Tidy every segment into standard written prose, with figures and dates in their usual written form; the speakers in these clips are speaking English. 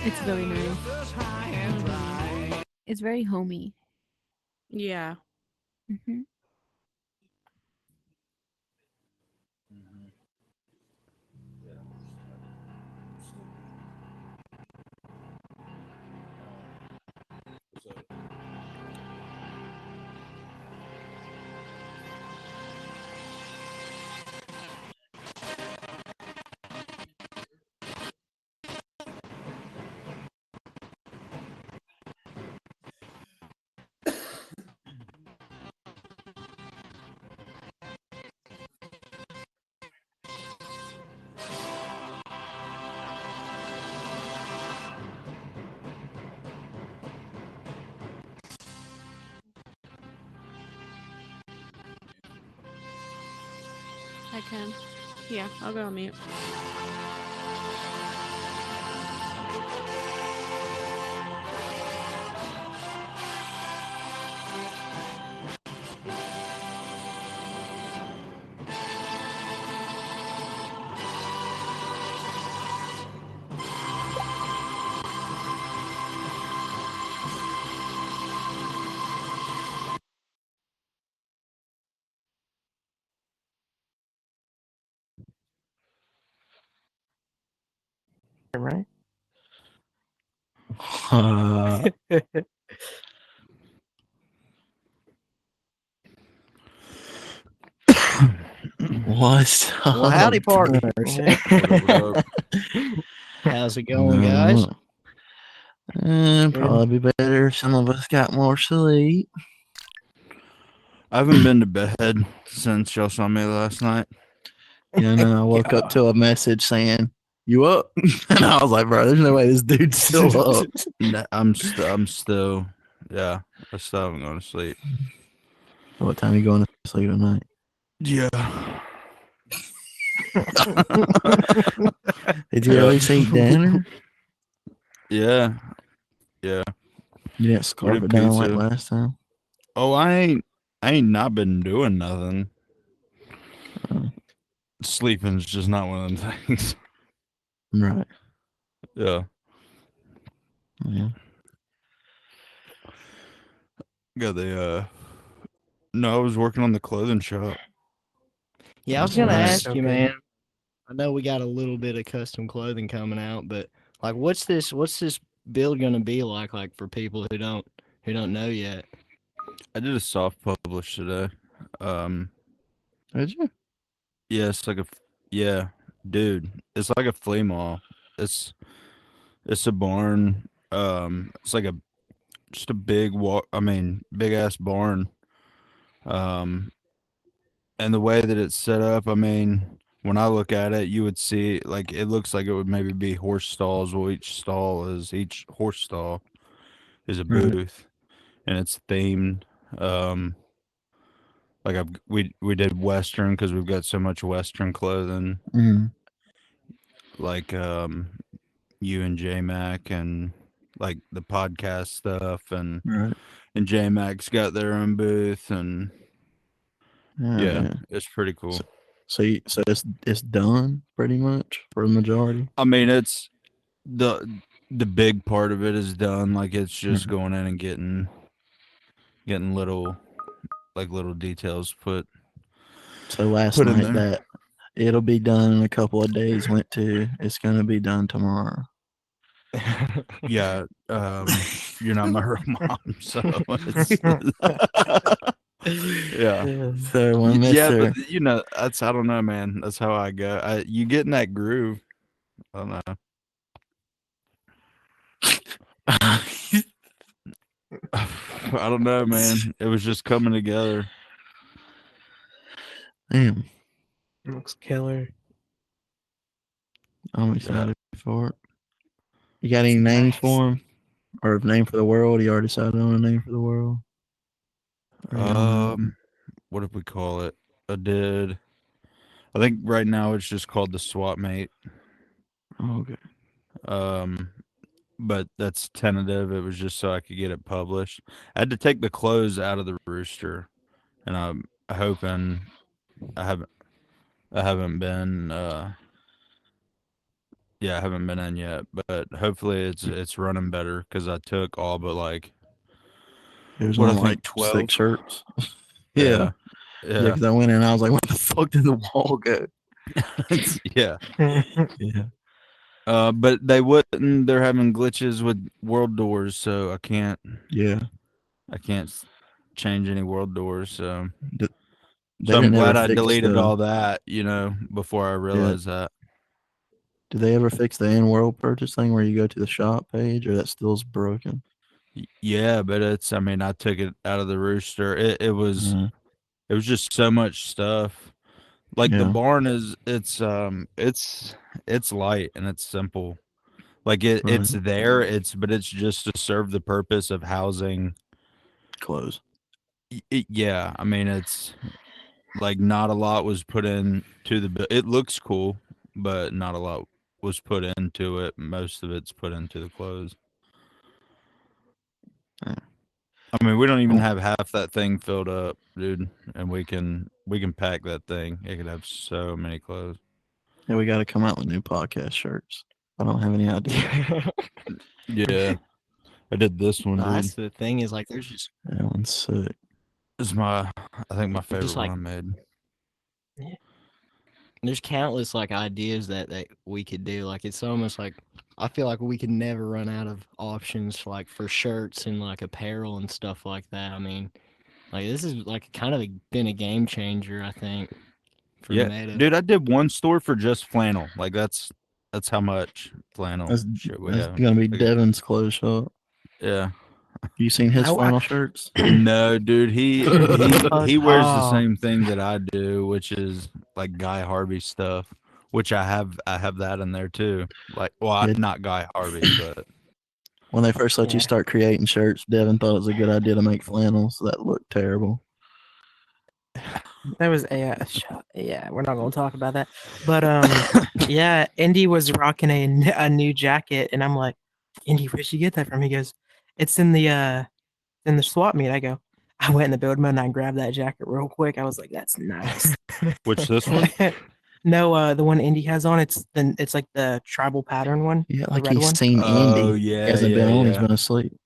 It's really nice. It's very homey. Yeah. Hmm. I can. Yeah, I'll go on mute. Right? Uh, what's Well, howdy, up? partners. What up? How's it going, guys? Probably be better. Some of us got more sleep. I haven't been to bed since y'all saw me last night. Yeah, and then I woke up to a message saying, "You up?" And I was like, "Bro, there's no way this dude's still up." I'm still, yeah, I still haven't gone to sleep. What time you going to sleep tonight? Yeah. Did you at least eat dinner? Yeah. Yeah. You didn't We scarf did it down like pizza. last time. Oh, I ain't not been doing nothing. Sleeping's just not one of them things. Right. Yeah. Yeah. Got the no, I was working on the clothing shop. Yeah, I was gonna Right. ask you, man. I know we got a little bit of custom clothing coming out, but like, what's this build gonna be like for people who don't know yet? I did a soft publish today. Did you? Yeah, it's like yeah, dude, it's like a flea mall. It's it's a barn. It's like a just a big big ass barn. Um, and the way that it's set up, I mean, when I look at it, you would see like it looks like it would maybe be horse stalls. Well, each horse stall is a Right. booth, and it's themed. Um, like we did Western because we've got so much Western clothing, Mm. like you and J Mac and like the podcast stuff Right. and J Mac's got their own booth and yeah, Yeah. it's pretty cool. So it's done pretty much for the majority. I mean, it's the big part of it is done. Like it's just going in and getting little details So last put in night there. that it'll be done in a couple of days went to it's gonna be done tomorrow. Yeah, you're not my real mom, so it's yeah. So when Yeah, Mister but you know, I don't know, man. That's how I go. You get in that groove. I don't know. I don't know, man. It was just coming together. Damn, Looks killer. I'm excited for it. You got any names for him? Or a name for the world? You already decided on a name for the world? Or you don't know? What did we call it? I think right now it's just called the SWAT mate. Oh, okay. But that's tentative. It was just so I could get it published. I had to take the clothes out of the rooster, and I'm hoping I haven't been Yeah, I haven't been in yet, but hopefully it's running better because I took all but like It was what I on like think 12. 6 shirts. Yeah. Yeah, yeah, because I went in and I was like, "What the fuck did the wall go?" yeah. Yeah. But they wouldn't. They're having glitches with world doors, so Yeah. I can't change any world doors. So They I'm didn't ever glad I fix deleted the. all that, before I realized that. Did they ever fix the in-world purchase thing where you go to the shop page, or that still's broken? Yeah, but I mean, I took it out of the rooster. It was Mhm. just so much stuff. Like the Yeah. barn it's light and it's simple. Like it's Right. there, but it's just to serve the purpose of housing. Close. Yeah, I mean, it's like not a lot was put into it looks cool, but not a lot was put into it. Most of it's put into the clothes. Yeah. I mean, we don't even Oh, have half that thing filled up, dude, and we can pack that thing. It could have so many clothes. yeah, we got to come out with new podcast shirts. I don't have any idea. Yeah, I did this one, No, dude. that's the thing is like there's just That one's sick. It's I think my favorite like- one I made. there's countless like ideas that we could do. Like it's almost like I feel like we could never run out of options like for shirts and like apparel and stuff like that. I mean, like this is like kind of been a game changer, I think, for Yeah, Meta. dude, I did one store for just flannel. Like that's how much flannel That's, shit we that's have. gonna be Like, Devin's clothes shop. yeah. You seen his I- flannel shirts? No, dude, he wears the Oh. same thing that I do, which is like Guy Harvey stuff, which I have that in there too. Like, well, Yeah. not Guy Harvey, but When they first let you Yeah. start creating shirts, Devin thought it was a good idea to make flannels. That looked terrible. That was yeah. We're not gonna talk about that. But yeah. Indy was rocking a new jacket, and I'm like, Indy, where'd you get that from? He goes, it's in the swap meet. I go, I went in the build mode and I grabbed that jacket real quick. I was like, that's nice. which this one? No, the one Indy has on, it's like the tribal pattern one. Yeah, the like red he's one. seen Oh Andy. yeah, He hasn't yeah, been on. He's yeah. been asleep.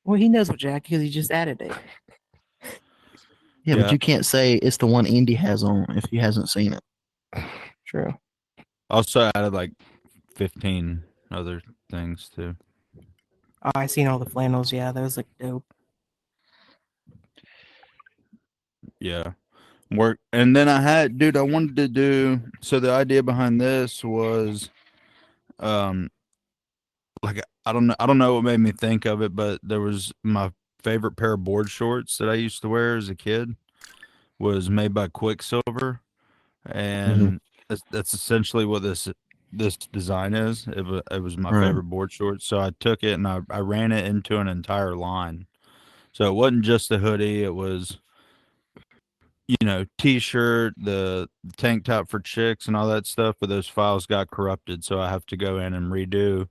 Well, he knows what jacket because he just added it. Yeah, Yeah. but you can't say it's the one Andy has on if he hasn't seen it. True. Also added like 15 other things too. Oh, I seen all the flannels. Yeah, those look dope. Yeah. Work. And then I wanted to do, so the idea behind this was, like, I don't know what made me think of it, but there was my favorite pair of board shorts that I used to wear as a kid was made by Quicksilver. And that's essentially what this design is. It was my Right. favorite board shorts. So I took it and I ran it into an entire line. So it wasn't just a hoodie, it was t-shirt, the tank top for chicks and all that stuff, but those files got corrupted, so I have to go in and redo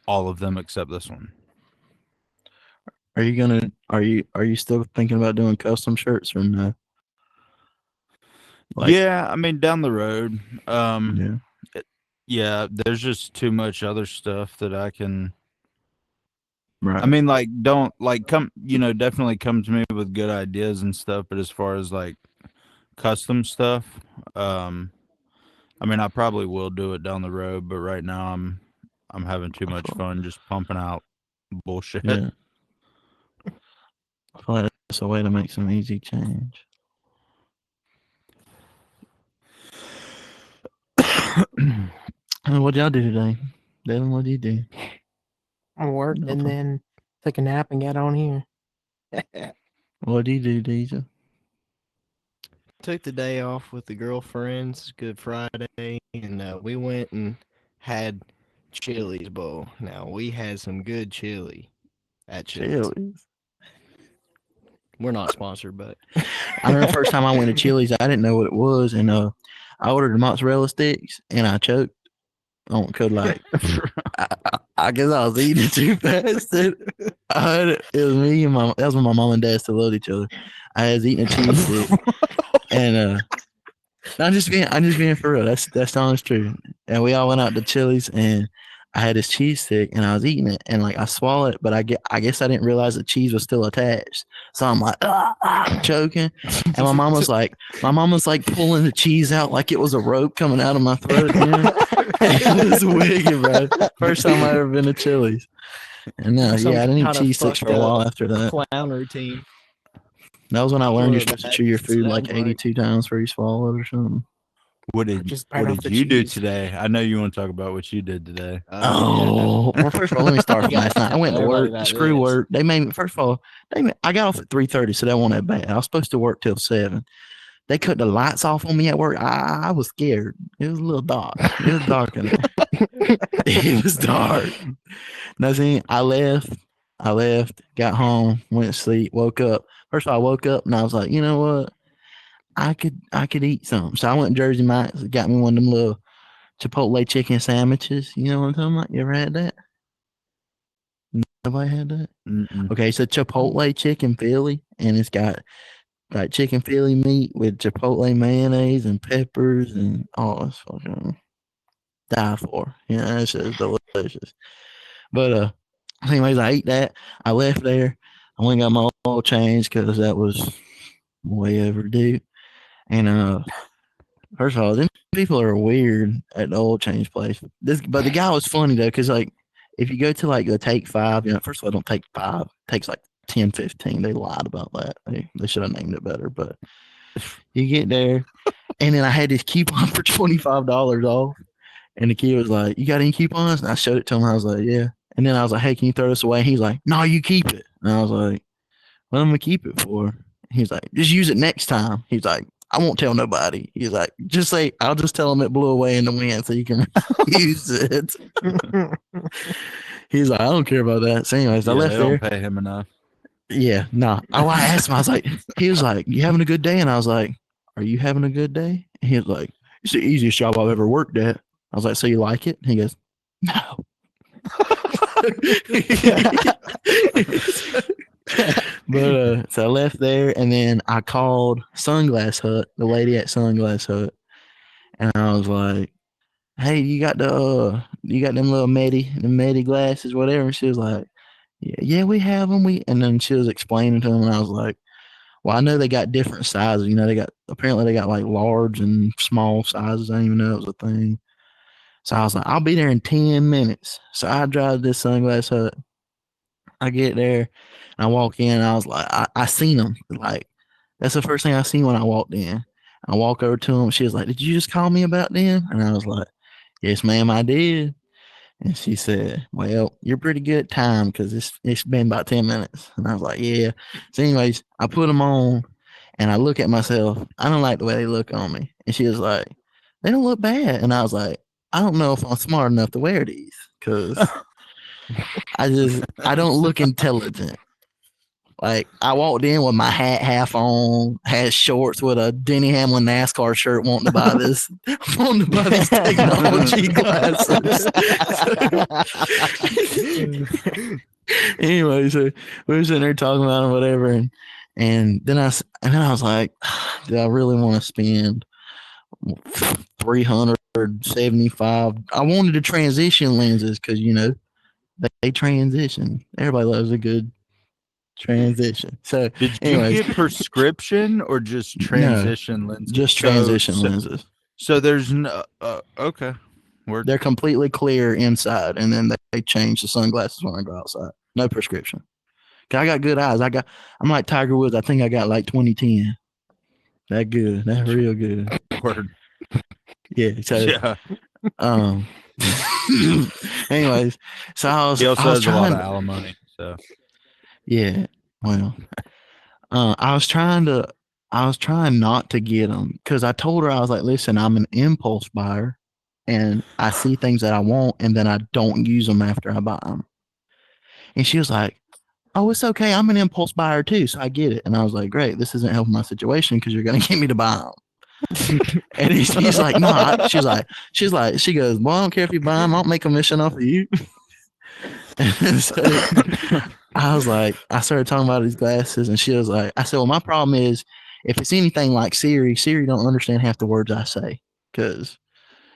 all of them except this one. Are you still thinking about doing custom shirts or no? Like- Yeah, I mean down the road. Yeah. Yeah, there's just too much other stuff that I can Right. I mean, like, don't like definitely come to me with good ideas and stuff, but as far as like custom stuff, I mean, I probably will do it down the road, but right now I'm having too much fun just pumping out bullshit. Yeah. I feel like that's a way to make some easy change. What'd y'all do today? Devin, what did you do? I worked No and problem. then took a nap and got on here. What did you do, Deja? Took the day off with the girlfriends. Good Friday, and we went and had Chili's bowl. Now we had some good chili at Chili's. Chili's. We're not sponsored, but I remember the first time I went to Chili's, I didn't know what it was, and I ordered the mozzarella sticks, and I choked on code like I guess I was eating it too fast. It was me and that was when my mom and dad still loved each other. I was eating a cheese stick, and I'm just being for real. That's the honest truth. And we all went out to Chili's, and I had this cheese stick, and I was eating it, and like I swallowed it, but I guess I didn't realize the cheese was still attached. So I'm like choking, and my mom was like pulling the cheese out like it was a rope coming out of my throat. Man. It was wicked, bro. First time I ever been to Chili's. And Some yeah, I didn't eat kinda cheese sticks for a fucked up while after that. Clown routine. That was when I learned you're Well, supposed to chew your that food like sounds like- 82 times before you swallow it or something. What did Just bite off the you do cheese. today? I know you want to talk about what you did today. Oh, well, first of all, let me start from last night. I went to Everybody work. about Screw this. work. They made me. First of all, I got off at 3:30, so that wasn't that bad. I was supposed to work till 7. They cut the lights off on me at work. I was scared. It was a little dark. It was dark in there. It was dark. Nothing. I left. Got home. Went to sleep. Woke up. First of all, I woke up and I was like, you know what? I could eat something. So I went to Jersey Mike's, got me one of them little Chipotle chicken sandwiches. You know what I'm talking about? You ever had that? Nobody had that? Mm-mm. Okay, so Chipotle chicken Philly, and it's got like chicken Philly meat with Chipotle mayonnaise and peppers and all this fucking die for. Yeah, it's just delicious. But anyways, I ate that. I left there. I went and got my oil changed because that was way overdue. And first of all, them people are weird at the oil change place. But the guy was funny though, because like if you go to like the Take 5, first of all, don't take 5. It takes like 10, 15. They lied about that. They should have named it better. But you get there, and then I had this coupon for $25 off, and the kid was like, "You got any coupons?" And I showed it to him. I was like, "Yeah." And then I was like, "Hey, can you throw this away?" And he's like, "No, you keep it." And I was like, "What am I gonna keep it for?" He's like, "Just use it next time." He's like, "I won't tell nobody." He's like, "Just say, I'll just tell them it blew away in the wind so you can use it." He's like, "I don't care about that." So anyways, I Yeah, left they there. don't pay him enough. Yeah, no. I asked him, I was like, he was like, "You having a good day?" And I was like, "Are you having a good day?" And he was like, "It's the easiest job I've ever worked at." I was like, "So you like it?" And he goes, "No." But so I left there, and then I called Sunglass Hut, the lady at Sunglass Hut, and I was like, "Hey, you got them little Medi glasses, whatever?" And she was like, "Yeah, we have them." And then she was explaining to them, and I was like, "Well, I know they got different sizes. Apparently they got like large and small sizes. I didn't even know it was a thing." So I was like, "I'll be there in 10 minutes." So I drive to this Sunglass Hut. I get there and I walk in, and I was like, I seen them. Like, that's the first thing I seen when I walked in. I walk over to him. She was like, "Did you just call me about them?" And I was like, "Yes, ma'am, I did." And she said, "Well, you're pretty good at time because it's been about 10 minutes." And I was like, "Yeah." So anyways, I put them on and I look at myself. I don't like the way they look on me. And she was like, "They don't look bad." And I was like, "I don't know if I'm smart enough to wear these because I don't look intelligent." Like, I walked in with my hat half on, had shorts with a Denny Hamlin NASCAR shirt, wanting to buy these technology glasses. Anyway, so we were sitting there talking about it, whatever, and then I was like, "Do I really want to spend $375?" I wanted the transition lenses because they transition. Everybody loves a good transition. So Did you anyways, get prescription or just transition lenses? just transition lenses. So there's no. Okay. Word. They're completely clear inside, and then they change the sunglasses when I go outside. No prescription. 'Cause I got good eyes. I'm like Tiger Woods. I think I got like 20/10. That good. That real good. Word. Yeah. So Yeah. anyways, so I was He also I was has a lot trying. of alimony. So Yeah. Well, I was trying not to get them because I told her, I was like, "Listen, I'm an impulse buyer, and I see things that I want, and then I don't use them after I buy them." And she was like, "Oh, it's okay. I'm an impulse buyer too, so I get it." And I was like, "Great. This isn't helping my situation because you're gonna get me to buy them." And he's like, "No." She's like, she goes, "Well, I don't care if you buy them. I'll make a commission off of you." And so I was like, I started talking about these glasses, and she was like, I said, "Well, my problem is if it's anything like Siri, Siri don't understand half the words I say because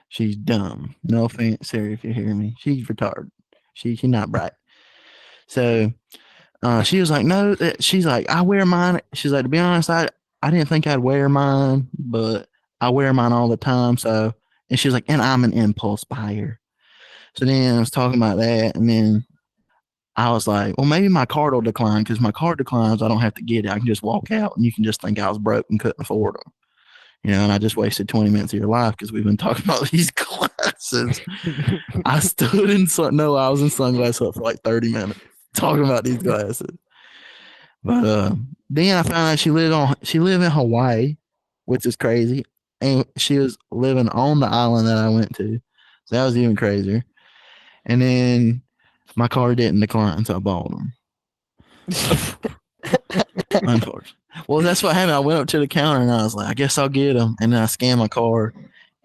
she's dumb. No offense, Siri, if you hear me. She's retarded. She's not bright. So she was like, no. She's like, I wear mine. She's like, to be honest, I didn't think I'd wear mine, but I wear mine all the time. So, and she was like, and I'm an impulse buyer. So then I was talking about that, and then I was like, well, maybe my card will decline because my card declines. I don't have to get it. I can just walk out, and you can just think I was broke and couldn't afford them. You know, and I just wasted 20 minutes of your life because we've been talking about these glasses. I stood in I was in Sunglass Hut for like 30 minutes talking about these glasses. But then I found out she lived in Hawaii, which is crazy. And she was living on the island that I went to. So that was even crazier. And then my car didn't decline, so I bought them. Unfortunately. Well, that's what happened. I went up to the counter and I was like, I guess I'll get them. And then I scanned my card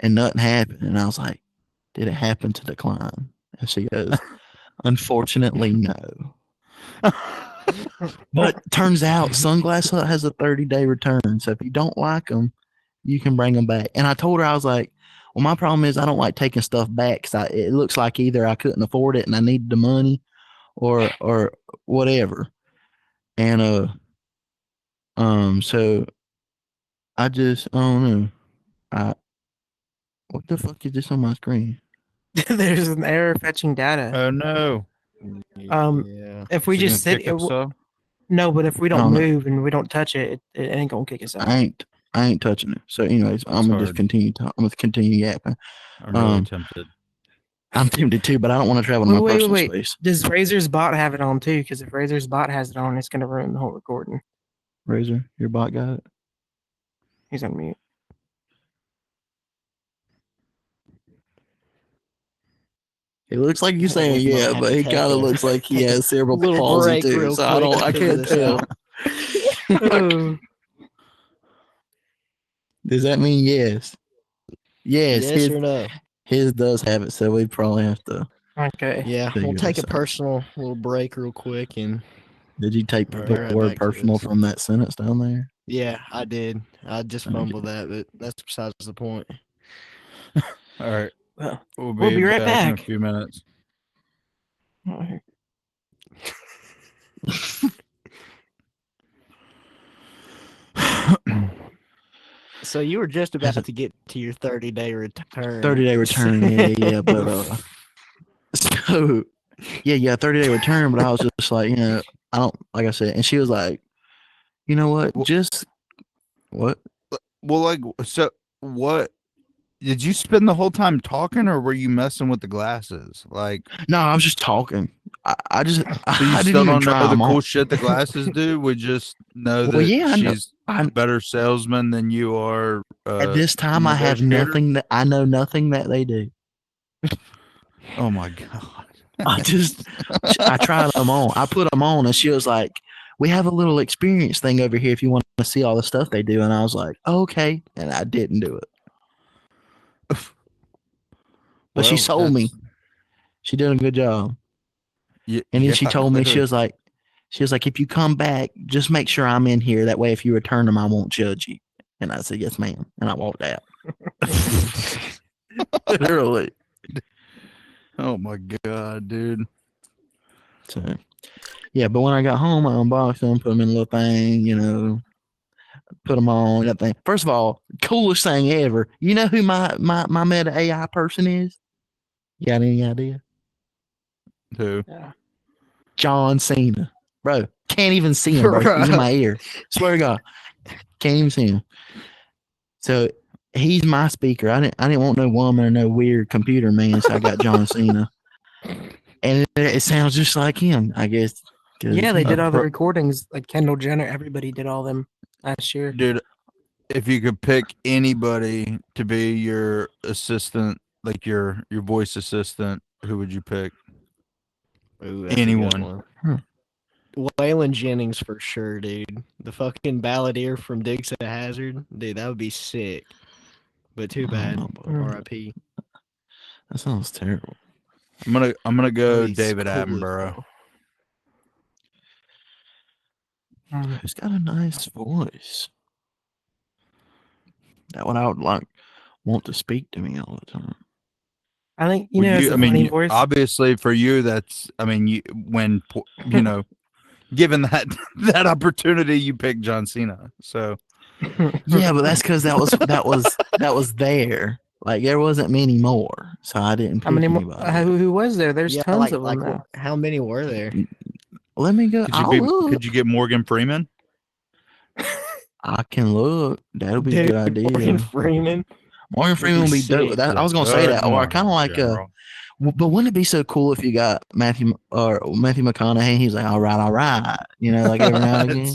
and nothing happened. And I was like, did it happen to decline? And she goes, unfortunately, no. But turns out Sunglass Hut has a 30-day return. So if you don't like them, you can bring them back. And I told her, I was like, well, my problem is I don't like taking stuff back because it looks like either I couldn't afford it and I needed the money or whatever. And so I don't know. What the fuck is this on my screen? There's an error fetching data. Oh no. Yeah. If we Is it just gonna sit, kick us off? no, but if we Oh, don't no. move and we don't touch it, it ain't gonna kick us out. I ain't touching it. So anyways, I'm gonna just hard. continue I'm gonna continue yapping. I'm really tempted. I'm tempted too, but I don't want to travel to my personal space. Does Razor's bot have it on too? Because if Razor's bot has it on, it's gonna ruin the whole recording. Razor, your bot got it. He's on mute. It looks like you're saying Might yeah, have but to he take kind of a- looks like he take a has cerebral little palsy break too. real So I quick to I figure can't this tell. out. Does that mean yes? Yes, Yes or no? his does have it, so we probably have to Okay. Yeah, figure we'll take a this out. personal little break real quick and Did you take All right, the right word back to personal this. from that sentence down there? yeah, I did. I just Okay. fumbled that, but that's besides the point. All right. Well, We'll we'll be right in a back. few minutes. So you were just about to get to your 30-day return. 30-day return, yeah. But so yeah, 30-day return. But I was just like, I don't like I said, and she was like, you know what? Well- Just what? Well, like, so what? Did you spend the whole time talking, or were you messing with the glasses? Like, No, I was just talking. I just so you I didn't still even don't try know the them cool on. shit the glasses do? We just know Well, that yeah, I know. she's a better salesman than you are. At this time, I have negotiator? nothing that I know nothing that they do. Oh my god! I tried them on. I put them on, and she was like, "We have a little experience thing over here if you want to see all the stuff they do." And I was like, "Okay," and I didn't do it. But she Well, sold me. that's- She did a good job. Yeah, And then she told me, she literally. was like, if you come back, just make sure I'm in here. That way, if you return them, I won't judge you. And I said, yes, ma'am. And I walked out. Literally. Oh my god, dude! So, yeah, but when I got home, I unboxed them, put them in a little thing, put them on. That thing. First of all, coolest thing ever. You know who my Meta AI person is? You got any idea? Who? John Cena. Bro, can't even see him, bro. He's in my ear. Swear to God. Can't even see him. So he's my speaker. I didn't want no woman or no weird computer man, so I got John Cena. And it sounds just like him, I guess. Yeah, they did all the pro- recordings. Like Kendall Jenner, everybody did all them last year. Dude, if you could pick anybody to be your assistant, like your voice assistant, who would you pick? Ooh, that's a good Anyone. one. Waylon Jennings for sure, dude. The fucking balladeer from Dukes of Hazzard, dude. That would be sick. But too bad. R.I.P. That sounds terrible. I'm gonna go He's David cool as Attenborough. hell. He's got a nice voice. that what I would like want to speak to me all the time. I think you Would know it's I a mean, funny voice. obviously for you, that's. I mean, given that that opportunity, you picked John Cena. So Yeah, but that's because that was there. Like there wasn't many more, so I didn't pick How many more? anybody. Who was there? There's Yeah, tons of them now. how many were there? Let me go. could you get Morgan Freeman? I can look. That'll be a Dude, good idea. Morgan Freeman. Morgan Freeman would be dope. sick. I was gonna say that, or kind of like but wouldn't it be so cool if you got Matthew McConaughey? He's like, all right, like every now and again.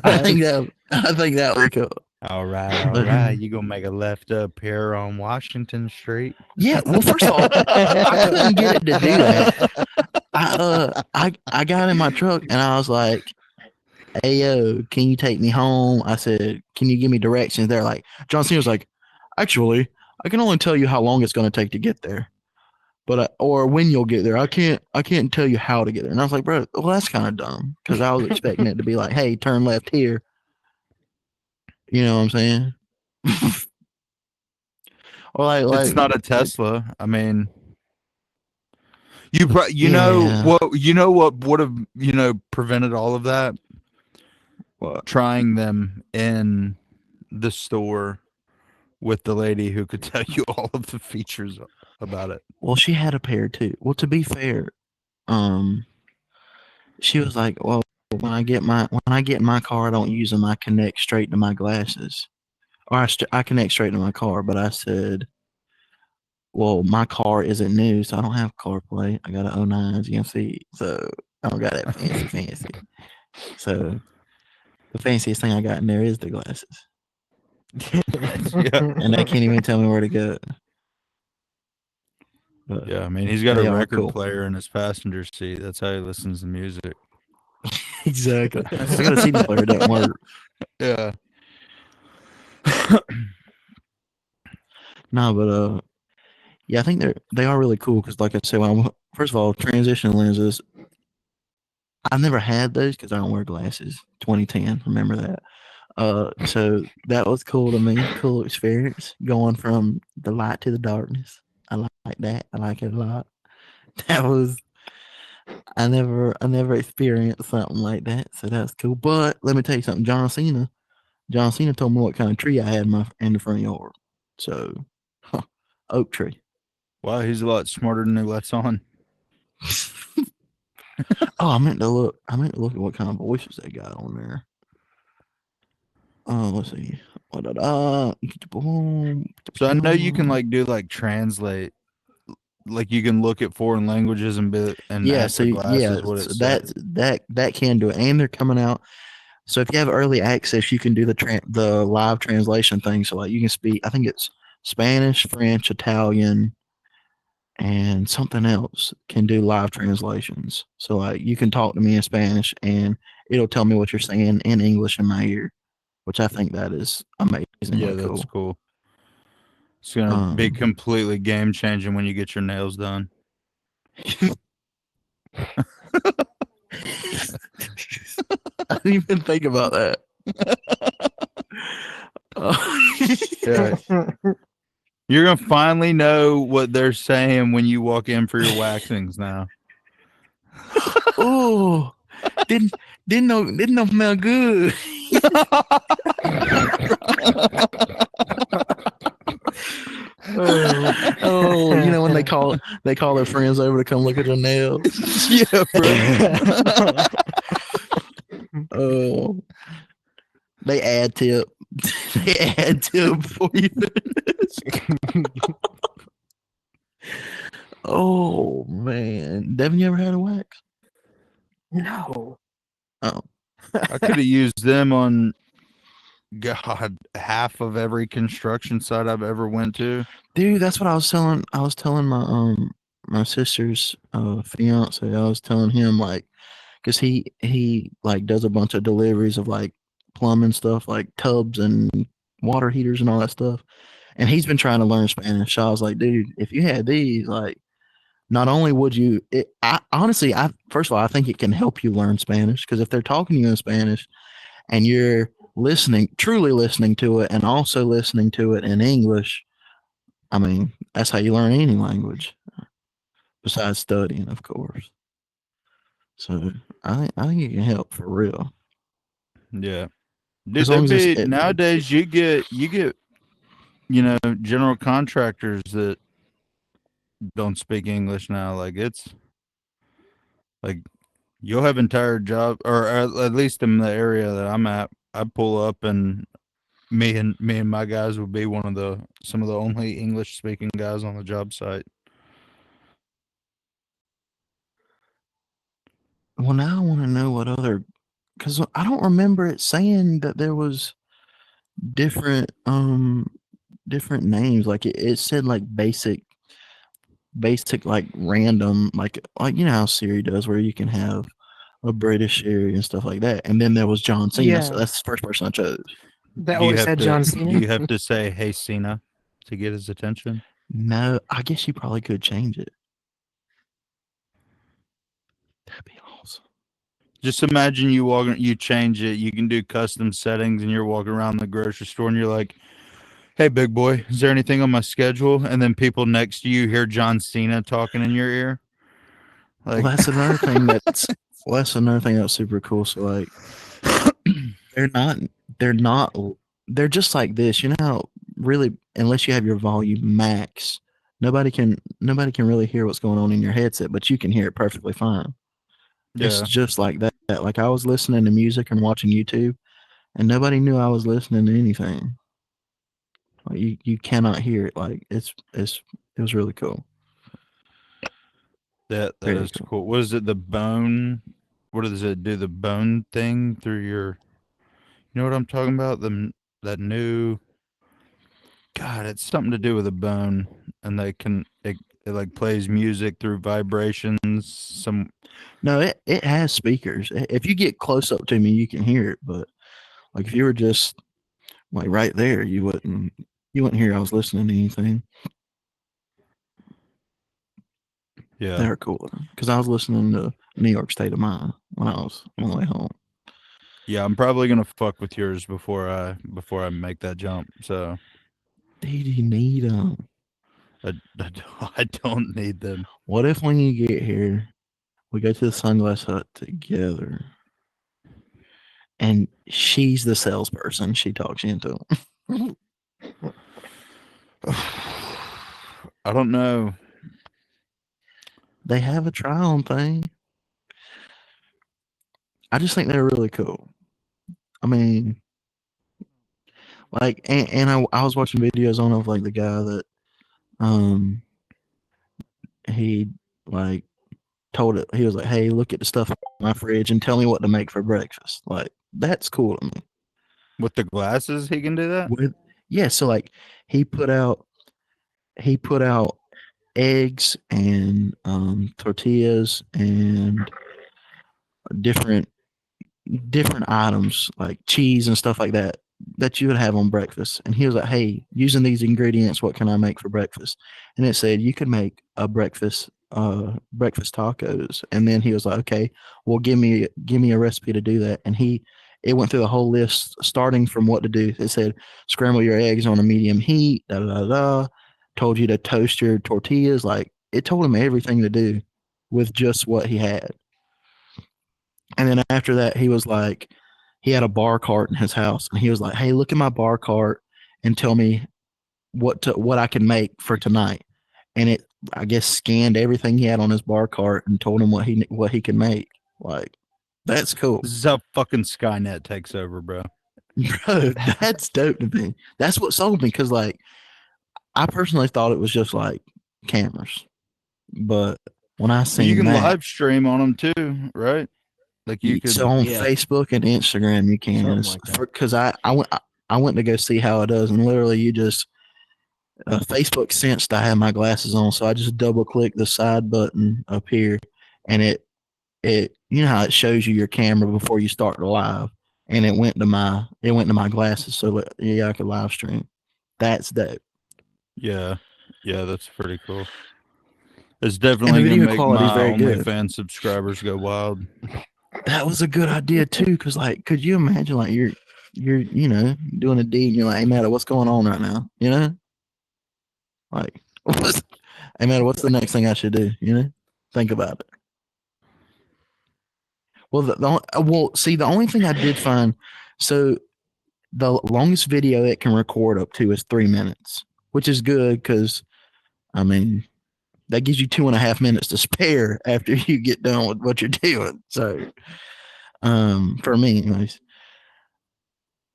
I think that would be cool. All right. You gonna make a left up here on Washington Street? Yeah. Well, first of all, I couldn't get it to do that. I got in my truck and I was like, "Hey yo, can you take me home?" I said, "Can you give me directions?" They're like, John Cena was like, "Actually, I can only tell you how long it's going to take to get there, but or when you'll get there. I can't tell you how to get there." And I was like, "Bro, well that's kind of dumb," because I was expecting it to be like, "Hey, turn left here." You know what I'm saying? Or like It's not a Tesla. I mean, you Yeah. what would have prevented all of that? What? Trying them in the store with the lady who could tell you all of the features about it. Well, she had a pair too. Well, to be fair, she was like, "Well, when I get in my car, I don't use them. I connect straight to my glasses, or I connect straight to my car." But I said, "Well, my car isn't new, so I don't have CarPlay. I got a 09 GMC, so I don't got that fancy. So the fanciest thing I got in there is the glasses, Yeah. and they can't even tell me where to go." But Yeah, I mean, he's got They a are record cool. player in his passenger seat. That's how he listens to music. exactly. I got a CD player. It doesn't work. Yeah. No, but yeah, I think they are really cool because, like I said, first of all, transition lenses. I've never had those because I don't wear glasses. 2010, remember that. So that was cool to me. Cool experience going from the light to the darkness. I like that. I like it a lot. That was I never experienced something like that, so that's cool. But let me tell you something. John Cena told me what kind of tree I had in the front yard. So, oak tree. Wow, he's a lot smarter than he lets on. Oh, I meant to look at what kind of voices they got on there. Let's see. So I know you can do translate, like you can look at foreign languages and ask the glasses what it so says. that can do it, and they're coming out. So if you have early access, you can do the live translation thing. So like you can speak, I think it's Spanish, French, Italian, and something else can do live translations. So like you can talk to me in Spanish and it'll tell me what you're saying in English in my ear, which I think that is amazing. Yeah, that's cool. It's gonna be completely game changing when you get your nails done. I didn't even think about that. Yeah. You're gonna finally know what they're saying when you walk in for your waxings now. Oh, didn't know smell good. Oh, when they call their friends over to come look at their nails. Yeah, bro. Oh, they add tip. They add tip before you finish. Oh man, Devin, you ever had a wax? No. Oh, I could have used them on half of every construction site I've ever went to. dude, that's what I was telling. I was telling my sister's fiance. I was telling him because he does a bunch of deliveries of plumbing stuff, like tubs and water heaters and all that stuff. And he's been trying to learn Spanish. So I was like, dude, if you had these, not only would you, first of all, I think it can help you learn Spanish because if they're talking to you in Spanish and you're truly listening to it, and also listening to it in English. I mean, that's how you learn any language, besides studying, of course. So I think it can help for real. Yeah. As Dude, long there'd as be nowadays you get general contractors that don't speak English now. Like it's like you'll have entire job, or at least in the area that I'm at, I pull up and me and my guys would be some of the only English speaking guys on the job site. Well, now I want to know what other, because I don't remember it saying that there was different different names. Like it said like basic like random like you know how Siri does, where you can have a British Siri and stuff like that. And then there was John Cena, so Yeah. that's the first person I chose. That Do you always have said to John do Cena. you have to say hey Cena to get his attention? No, I guess you probably could change it. That'd be awesome. Just imagine you change it, you can do custom settings, and you're walking around the grocery store and you're like, hey big boy, is there anything on my schedule? And then people next to you hear John Cena talking in your ear. Well, Like that's another thing that's super cool. So like they're not they're not they're just like this. You know how really, unless you have your volume max, nobody can really hear what's going on in your headset, but you can hear it perfectly fine. It's yeah. just like that. Like I was listening to music and watching YouTube, and nobody knew I was listening to anything. Like you cannot hear it. Like it was really cool. That Very is cool. cool. What is it? The bone? What does it do? The bone thing through your? You know what I'm talking about? That new. God, it's something to do with a bone, and it like plays music through vibrations. No, it has speakers. If you get close up to me, you can hear it. But like if you were just like right there, you wouldn't hear I was listening to anything. Yeah, They're cool because I was listening to New York State of Mind when I was on the way home. yeah. I'm probably gonna fuck with yours before I make that jump. So Dude, you need them. I don't need them. What if when you get here, we go to the Sunglass Hut together, and she's the salesperson? She talks you into them. I don't know. They have a try-on thing. I just think they're really cool. I mean, like, and I was watching videos on of like the guy that um he like told it. He was like, "Hey, look at the stuff in my fridge and tell me what to make for breakfast." Like that's cool to me. With the glasses, he can do that. With yeah, so like he put out eggs and tortillas and different items like cheese and stuff like that you would have on breakfast. And he was like, "Hey, using these ingredients, what can I make for breakfast?" And it said you could make a breakfast tacos. And then he was like, "Okay, well give me a recipe to do that." And it went through the whole list starting from what to do. It said scramble your eggs on a medium heat, da da da da. Told you to toast your tortillas. Like it told him everything to do with just what he had. And then after that, he was like, he had a bar cart in his house, and he was like, "Hey, look at my bar cart and tell me what I can make for tonight." And it, I guess, scanned everything he had on his bar cart and told him what he could make. Like, that's cool, This is how fucking Skynet takes over, bro. bro. That's dope to me. That's what sold me because, like, I personally thought it was just like cameras, but when I You seen can that, live stream on them too, right? Like you could. so on Yeah. Facebook and Instagram you can, Something like that. because I went to go see how it does, and literally you just Facebook sensed I had my glasses on, so I just double click the side button up here, and it you know how it shows you your camera before you start the live, and it went to my glasses, so yeah, I could live stream. That's dope. Yeah, yeah, that's pretty cool. It's And the definitely gonna video make quality is my very good. OnlyFans subscribers go wild. That was a good idea too, because like, could you imagine like you're, doing a deed and you're like, hey, Matt, what's going on right now? Like, hey, Matt, what's the next thing I should do? Think about it. Well, the only thing I did find, so the longest video it can record up to is 3 minutes, which is good because, I mean, that gives you 2.5 minutes to spare after you get done with what you're doing. So, for me, anyways.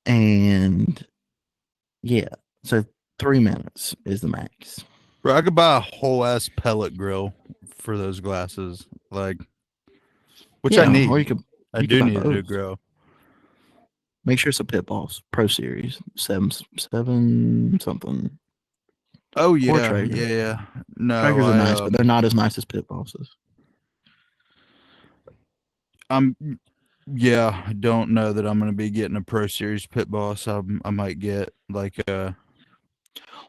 And yeah, so 3 minutes is the max. Bro, I could buy a whole ass pellet grill for those glasses. Like, which I Yeah, need. or you could I you do could buy need a new both. grill. Make sure it's a Pit Boss Pro Series 7 something. Oh yeah, Traeger. yeah. No, Traegers are nice, but they're not as nice as Pit Bosses. Yeah, I don't know that I'm gonna be getting a Pro Series Pit Boss. I might get like a.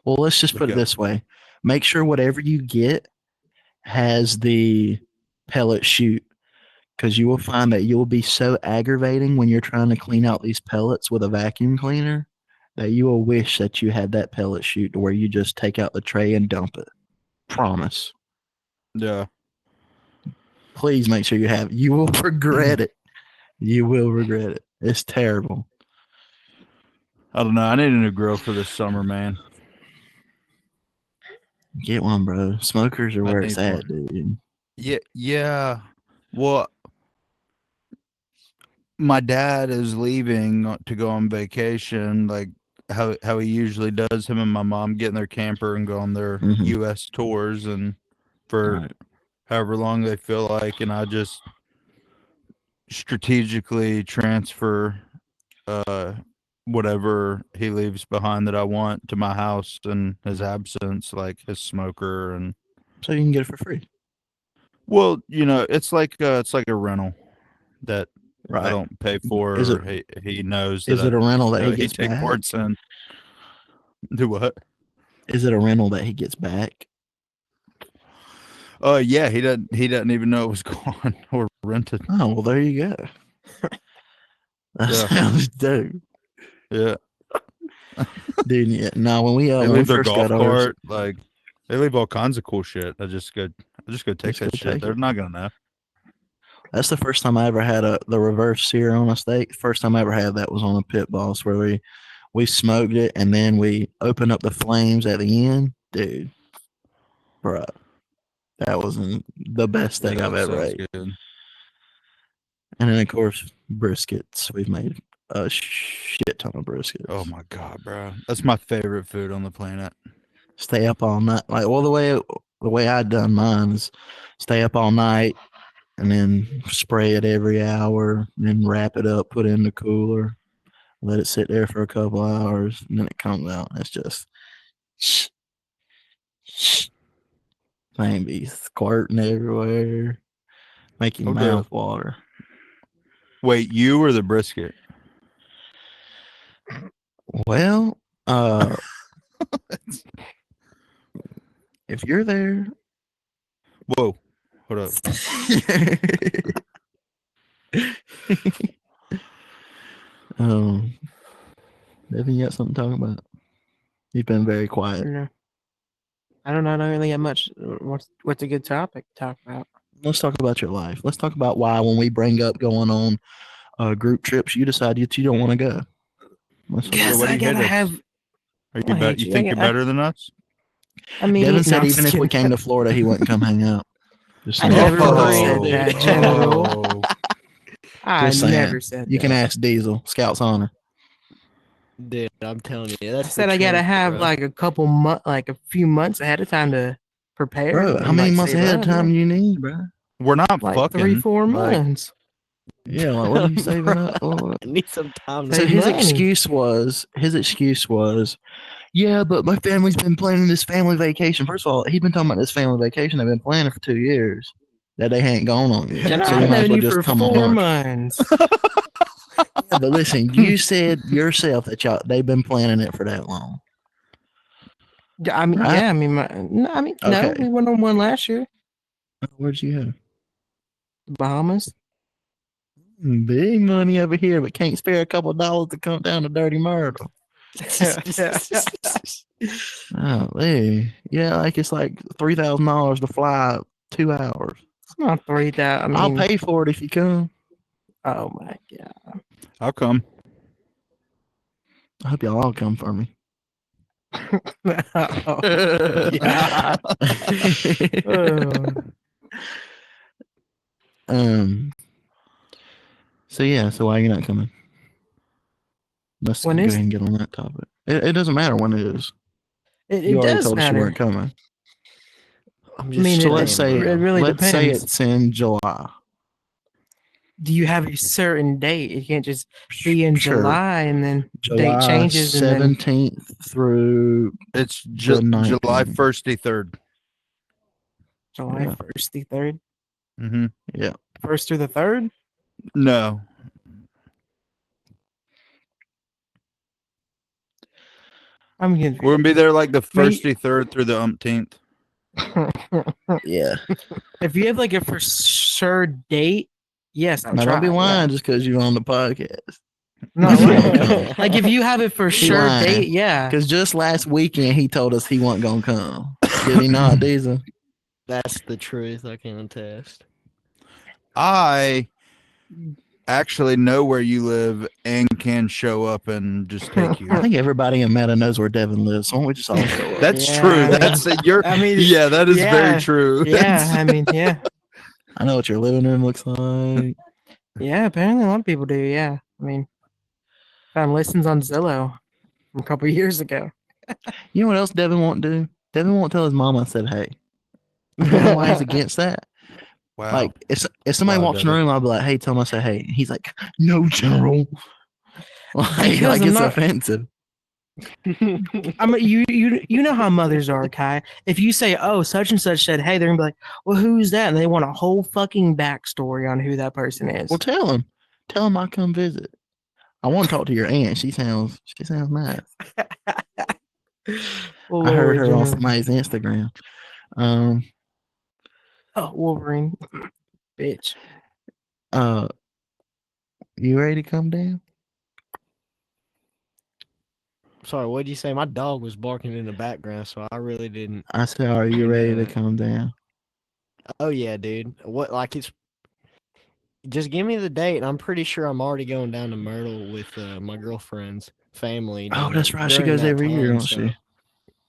Well, let's just put it this way: make sure whatever you get has the pellet chute, because you will find that you will be so aggravating when you're trying to clean out these pellets with a vacuum cleaner that you will wish that you had that pellet chute to where you just take out the tray and dump it. Promise. Yeah. Please make sure you have. You will regret it. You will regret it. It's terrible. I don't know. I need a new grill for this summer, man. Get one, bro. Smokers are I where need it's at, dude. Yeah. Well, my dad is leaving to go on vacation, like how he usually does. Him and my mom get in their camper and go on their Mhm. U.S. tours, and for Right. however long they feel like, and I just strategically transfer whatever he leaves behind that I want to my house in his absence, like his smoker and. So you can get it for free. Well, it's like a rental that Right. I don't pay for. Is Or it- he knows Is that it a rental that he he gets take back? parts in. Do what? Is it a rental that he gets back? Yeah, he doesn't even know it was gone or rented. Oh, well, there you go. That Yeah. sounds dope. Yeah, Dude, yeah. No, when we they when we leave their first golf got ours, cart. Like they leave all kinds of cool shit. I just go take Just that go shit. take They're it. not gonna know. that's the first time I ever had the reverse sear on a steak. First time I ever had that was on a Pit Boss where we smoked it and then we opened up the flames at the end. Dude, bro, that was the best steak Yeah, I've that ever sounds ate. good. And then of course briskets. We've made a shit ton of briskets. Oh my god, bro, that's my favorite food on the planet. Stay up all night. Like, well, the way I done mine is stay up all night and then spray it every hour, and then wrap it up, put it in the cooler, let it sit there for a couple hours, and then it comes out. And it's just thing be squirting everywhere, make your Oh, mouth water. Wait, you or the brisket? Well, if you're there, Whoa, hold up. Devin, you got something to talk about? You've been very quiet. No. I don't really have much. What's a good topic to talk about? Let's talk about your life. Let's talk about why, when we bring up going on group trips, you decide that you don't want to go. what do you hate us? Are you I hate you you. think you're better than us? I mean, Devin said no, I'm even just if we kidding. came to Florida, he wouldn't come hang out. Just I saying. never Oh, said that, dude. General. Oh. I Just saying. never said You that. can ask Diesel, Scout's honor. Dude, I'm telling you, I that's said the I gotta truth, have bro. like a few months ahead of time to prepare. Bro, and, how many like, months save ahead of up, time yeah. you need, bro? We're not Like fucking 3-4 like, months. Yeah, like what are you saving up for? I need some time to So Save his money. excuse was, yeah, but my family's been planning this family vacation. First of all, he's been talking about this family vacation they've been planning for 2 years that they hadn't gone on yet. General, So you I've might as known well you just for come on 4 ours. months. Yeah, but listen, you said yourself that they've been planning it for that long. I mean, Right? yeah. I mean, no. Okay. We went on one last year, Where'd you go? Bahamas. Big money over here, but can't spare a couple dollars to come down to Dirty Myrtle. Oh, yeah, like it's like $3,000 to fly 2 hours. It's not 3,000. I'll pay for it if you come. Oh my god. How come? I hope y'all all come for me. Oh, yeah. So yeah, so why are you not coming? Let's When go is- ahead and get on that topic. It doesn't matter when it is. It You already does told us you matter. weren't coming. I'm I mean, just So it- let's say it really let's say depends. it's in July. Do you have a certain date? You can't just be in Sure. July and then July date changes and then 17th through It's The July 19th. 1st to 3rd. July Yeah. 1st through 3rd. Mm-hmm. 1st through the 3rd? No. I'm getting We're gonna be there like the Wait. 1st to 3rd through the umpteenth. yeah. If you have like a for sure date, yes, I'll Now try. don't be yeah. lying just because you're on the podcast. No, Come. like if you have it for He sure lying. date, yeah. Because just last weekend he told us he wasn't gonna come. Did he not, Diesel? That's the truth. I can attest. I actually know where you live and can show up and just take you. I think everybody in Meta knows where Devin lives. So why don't we just all show up? That's Yeah, true. I mean- That's you're. I mean, yeah, that is yeah, very true. Yeah, That's- I mean, yeah. I know what your living room looks like. Yeah, apparently a lot of people do, yeah. I mean, found listens on Zillow from a couple years ago. You know what else Devin won't do? Devin won't tell his mama I said hey. You know why he's against that? wow. Like if somebody Wow, walks in the Devin. room, I'll be like, hey, tell him I said hey. And he's like, no, General. Like Because I'm it's not- offensive. I mean, you know how mothers are, Kai. If you say, "Oh, such and such said," hey, they're gonna be like, "Well, who's that?" And they want a whole fucking backstory on who that person is. Well, tell him. Tell him I come visit. I want to talk to your aunt. She sounds nice. Well, I heard her on Wolverine, somebody's Instagram. Oh, Wolverine, bitch. You ready to come down? Sorry, what did you say? My dog was barking in the background, so I really didn't. I said, are you ready to Yeah. come down? Oh yeah, dude. What like it's just give me the date. And I'm pretty sure I'm already going down to Myrtle with my girlfriend's family. Oh, during- that's right. She during goes that every year, time, don't she?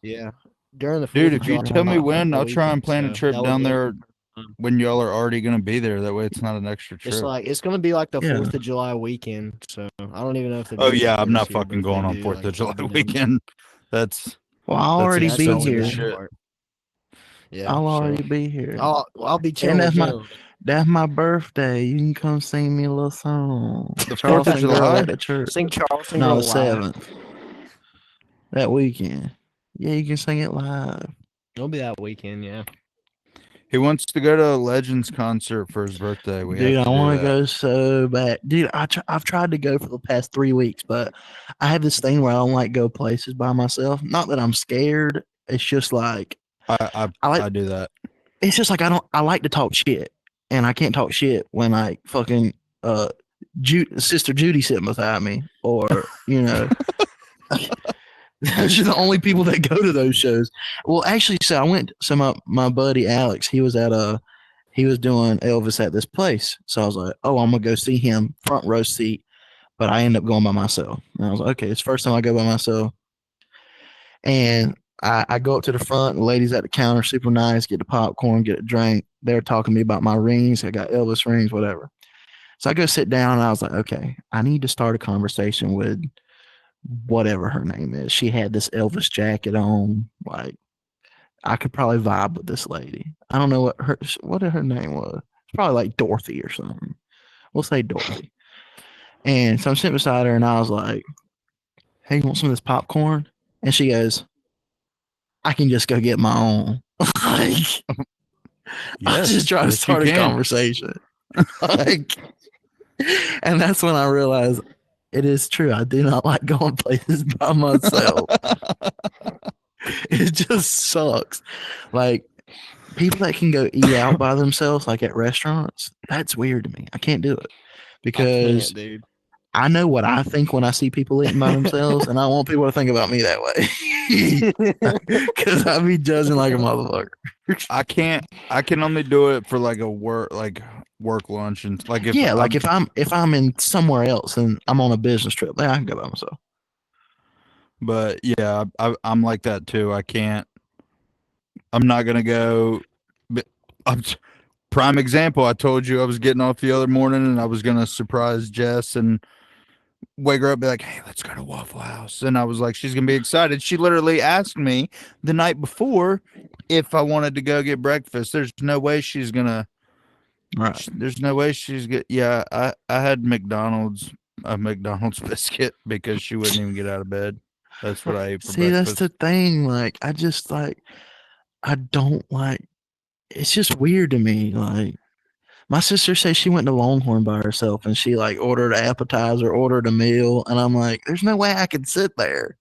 Yeah, during the Dude, 4th of if you July tell me when, I'll try and weekend, plan a so trip that would down be- there when y'all are already gonna be there. That way, it's not an extra trip. It's like it's gonna be like the Yeah. 4th of July weekend. So I don't even know if. they oh do yeah, that I'm not this year, but fucking if they going on do, 4th like, of July I'll be down. weekend. That's Well, I'll That's already That's be the expensive only as here. bad shit. part. Yeah, I'll so already be here. I'll be chilling. that's with my- Gerald. That's my birthday. You can come sing me a little song. The 4th of Charleston girl July? at the church. Sing Charleston. No, Girl the live. 7th. That weekend. Yeah, you can sing it live. It'll be that weekend. Yeah. he wants to go to a Legends concert for his birthday. We Dude, have I to want do to that. go so bad. Dude, I've tried to go for the past 3 weeks, but I have this thing where I don't like go places by myself. Not that I'm scared. It's just like I like- I do that. it's just like I like to talk shit, and I can't talk shit when like fucking Sister Judy sitting beside me, or you know. Those are the only people that go to those shows. Well, actually, so I went. So my buddy Alex, he was doing Elvis at this place. So I was like, oh, I'm gonna go see him front row seat. But I ended up going by myself. And I was like, okay, it's the first time I go by myself. And I go up to the front. The ladies at the counter, super nice. Get the popcorn, get a drink. They're talking to me about my rings. I got Elvis rings, whatever. So I go sit down, and I was like, okay, I need to start a conversation with whatever her name is. She had this Elvis jacket on. Like, I could probably vibe with this lady. I don't know what her name was. It's probably like Dorothy or something. We'll say Dorothy. And so I'm sitting beside her, and I was like, hey, you want some of this popcorn? And she goes, I can just go get my own. Like, I Yes, just try to yes, you start a can. conversation. Like, and that's when I realized it is true. I do not like going places by myself. It just sucks. Like, people that can go eat out by themselves, like at restaurants, that's weird to me. I can't do it. because can't, dude. I know what I think when I see people eating by themselves, and I want people to think about me that way. Because I be judging like a motherfucker. I can only do it for like a work lunch and like if Yeah, like if I'm in somewhere else and I'm on a business trip, then I can go by myself. But yeah, I'm like that too. I'm not gonna go. Prime example. I told you I was getting off the other morning and I was gonna surprise Jess and wake her up, be like, "Hey, let's go to Waffle House." And I was like, she's gonna be excited. She literally asked me the night before if I wanted to go get breakfast. There's no way she's gonna. Right. There's no way she's get. Yeah, I had a McDonald's biscuit because she wouldn't even get out of bed. That's what I ate for See, breakfast. that's the thing. Like, I don't like. It's just weird to me. Like, my sister says she went to Longhorn by herself and she like ordered an appetizer, ordered a meal, and I'm like, there's no way I could sit there.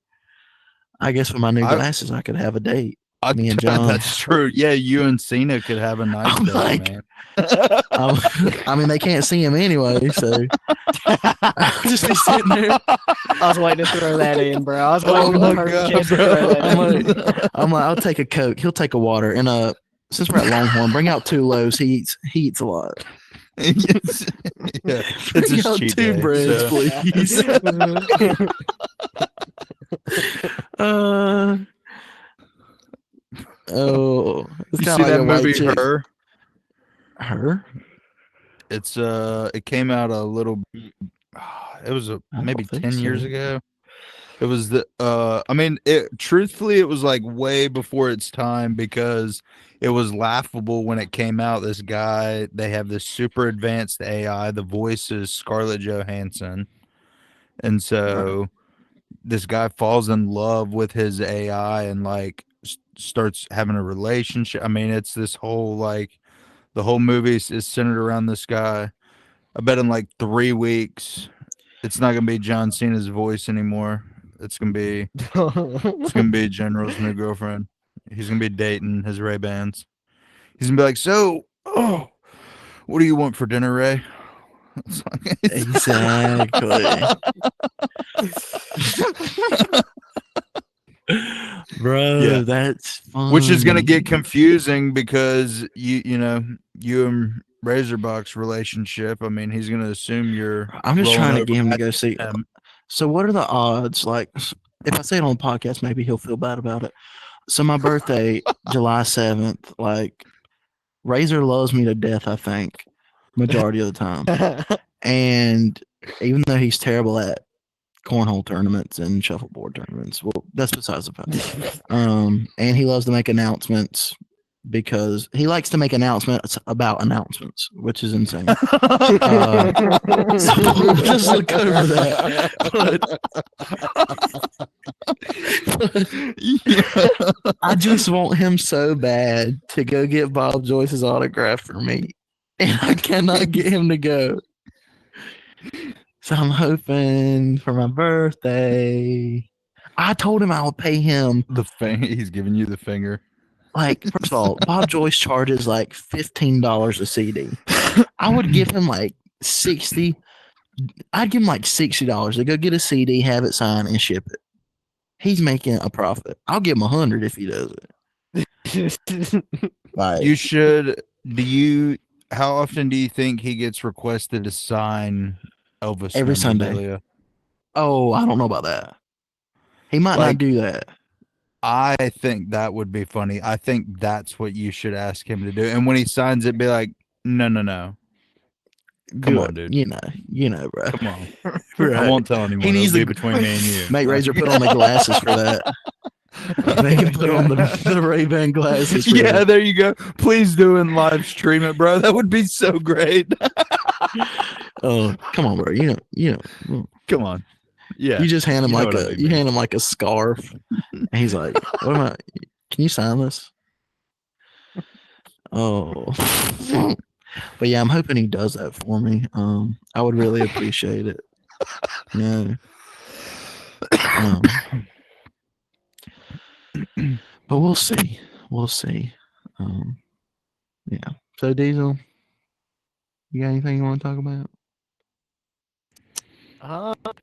I guess with my new glasses, I could have a date. Me and John. That's true. Yeah, you and Cena could have a nice I'm day, like- man. I mean, they can't see him anyway, so I'll just be sitting there. I was waiting to throw that in, bro. I was Oh waiting for the my perfect God, chance to bro. throw that I'm in. like, I'll take a Coke. He'll take a water. And since we're at Longhorn, bring out 2 loaves. He eats a lot. It's, yeah, it's Bring his out cheat 2 day, breads, so- please. Oh, it's You kind see of like that a white movie, chick. Her? Her? It's it came out a little. It was I don't maybe think 10 years so. ago. It was the I mean, truthfully it was like way before its time because it was laughable when it came out. This guy, they have this super advanced AI. The voice is Scarlett Johansson. And so this guy falls in love with his AI and like starts having a relationship. I mean, it's this whole like the whole movie is centered around this guy. I bet in like 3 weeks it's not gonna be John Cena's voice anymore. It's gonna be General's new girlfriend. He's gonna be dating his Ray-Bans. He's gonna be like, "So, what do you want for dinner, Ray?" It's like- Exactly. Bro, Yeah. that's fun. Which is gonna get confusing because you know you and Razorbox relationship. I mean, he's gonna assume you're. I'm just trying to rolling get him to over go see. him. So, what are the odds? Like, if I say it on the podcast, maybe he'll feel bad about it. So, my birthday, July 7th, like, Razor loves me to death, I think, majority of the time. And even though he's terrible at cornhole tournaments and shuffleboard tournaments, well, that's besides the point. And he loves to make announcements because he likes to make announcements about announcements, which is insane. So we'll just look over that. But I just want him so bad to go get Bob Joyce's autograph for me, and I cannot get him to go. So I'm hoping for my birthday. I told him I would pay him. He's giving you the finger. Like, first of all, Bob Joyce charges like $15 a CD. I would give him like 60. I'd give him like $60 to go get a CD, have it signed, and ship it. He's making a profit. I'll give him 100 if he does it. Like, You should. How often do you think he gets requested to sign Elvis Every Sunday. memorabilia? oh, I don't know about that. He might not Like- do that. I think that would be funny. I think that's what you should ask him to do. And when he signs it, be like, no. Come Do on, it. dude. You know, bro. Come on. I Right. won't tell anyone. He needs It'll be to- between me and you. Make Razor put on the glasses for that. Make him put on the Ray-Ban glasses. For Yeah, that. there you go. Please do and live stream it, bro. That would be so great. Oh, come on, bro. You know. Come on. Yeah. You just hand him You know like what I a mean, man. scarf, and he's like, "What am I? Can you sign this?" Oh, but yeah, I'm hoping he does that for me. I would really appreciate it. No. But we'll see. We'll see. Yeah. So Diesel, you got anything you want to talk about? I don't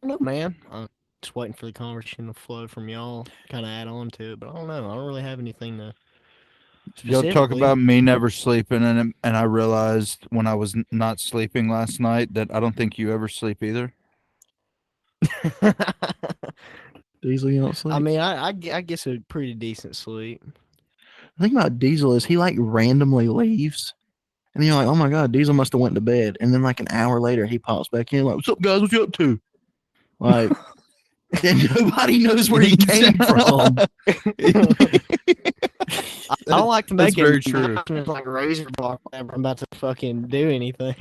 know, man. I'm just waiting for the conversation to flow from y'all, kind of add on to it. But I don't know. I don't really have anything to Y'all talk specifically. about me never sleeping, and I realized when I was not sleeping last night that I don't think you ever sleep either. Diesel, you don't sleep. I mean, I guess a pretty decent sleep. The thing about Diesel is he like randomly leaves, and then you're like, oh my god, Diesel must have went to bed, and then like an hour later he pops back in like, what's up guys, what you up to? Like, then nobody knows where he came from. I don't like to That's make very it true. like razor block whenever I'm about to fucking do anything.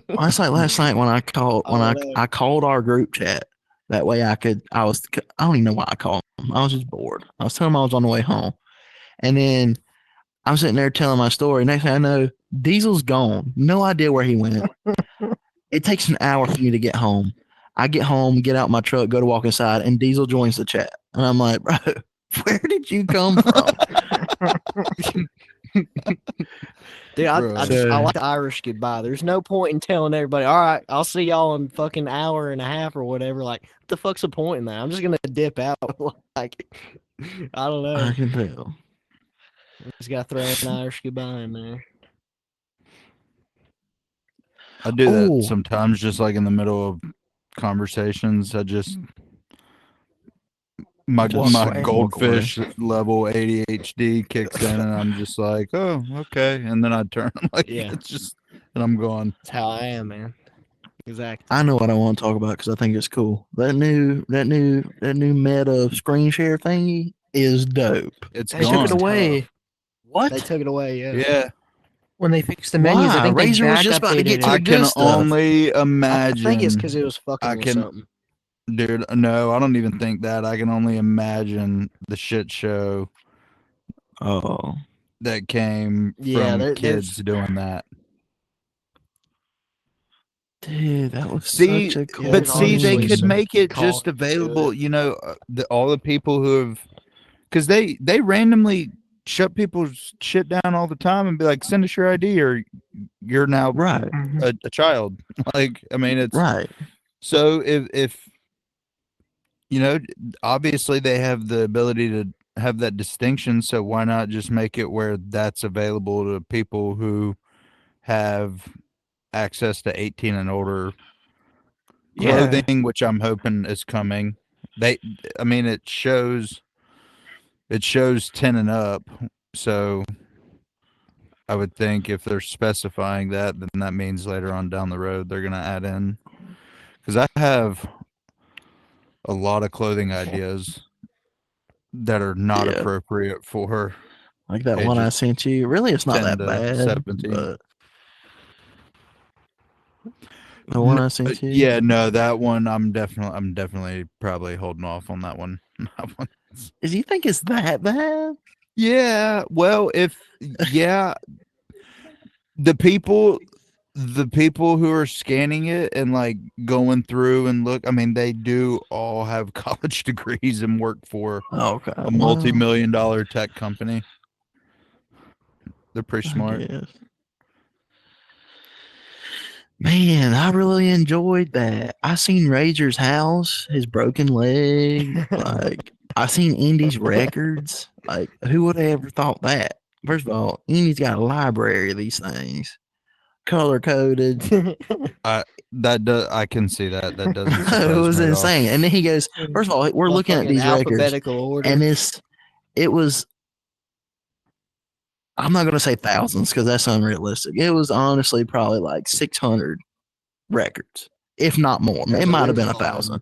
Well, it's like last night when I called I called our group chat. That way I don't even know why I called him. I was just bored. I was telling him I was on the way home. And then I'm sitting there telling my story. Next thing I know, Diesel's gone. No idea where he went. It takes an hour for me to get home. I get home, get out my truck, go to walk inside, and Diesel joins the chat. And I'm like, bro, where did you come from? Dude, I Bro. like the Irish goodbye. There's no point in telling everybody, all right, I'll see y'all in fucking hour and a half or whatever. Like, what the fuck's the point in that? I'm just gonna dip out. Like, I don't know. I can tell. Just gotta throw an Irish goodbye in there. I do Oh. that sometimes, just like in the middle of conversations. I just my Walk my away. goldfish level ADHD kicks in, and I'm just like, oh, okay, and then I turn like Yeah. it's just, and I'm gone. That's how I am, man. Exactly. I know what I want to talk about because I think it's cool. That new meta screen share thingy is dope. It's They took it gone. away What? They took it away, yeah. Yeah, when they fixed the menus. Why? I think Razer they was back just about to get updated to it. I the can good stuff. only I imagine. think it's because it was fucking I with can- something. Dude, no, I don't even think that. I can only imagine the shit show Oh, that came Yeah, from there's- kids doing that. dude, that was See, such a cool. but see, they obviously could some make it cons just to available. it. You know, all the people who have, because they randomly shut people's shit down all the time and be like, send us your ID or you're now Right, Mhm. a child. Like, I mean, it's right. so if you know, obviously they have the ability to have that distinction. So why not just make it where that's available to people who have access to 18 and older Yeah. clothing, which I'm hoping is coming. I mean, it shows 10 and up. So I would think if they're specifying that, then that means later on down the road they're going to add in, because I have a lot of clothing ideas that are not Yeah. appropriate for Like that one I ages sent you. Really, it's not 10 that to bad. 17. But the one I sent you. Yeah, no, that one I'm definitely probably holding off on that one. That one. Do you think it's that bad? Yeah, well, the people who are scanning it and like going through and look, I mean, they do all have college degrees and work for Oh, okay. a multi-million-dollar tech company. They're pretty smart. Guess. Man, I really enjoyed that. I seen Razor's house, his broken leg. Like, I seen Indy's records. Like, who would have ever thought that? First of all, Indy's got a library of these things, color coded. I can see that. That doesn't It surprise was me at all. insane. And then he goes, first of all, we're looking at Motherfucking these records, alphabetical order. and it was. I'm not gonna say thousands because that's unrealistic. It was honestly probably like 600 records, if not more. It might have been 1,000.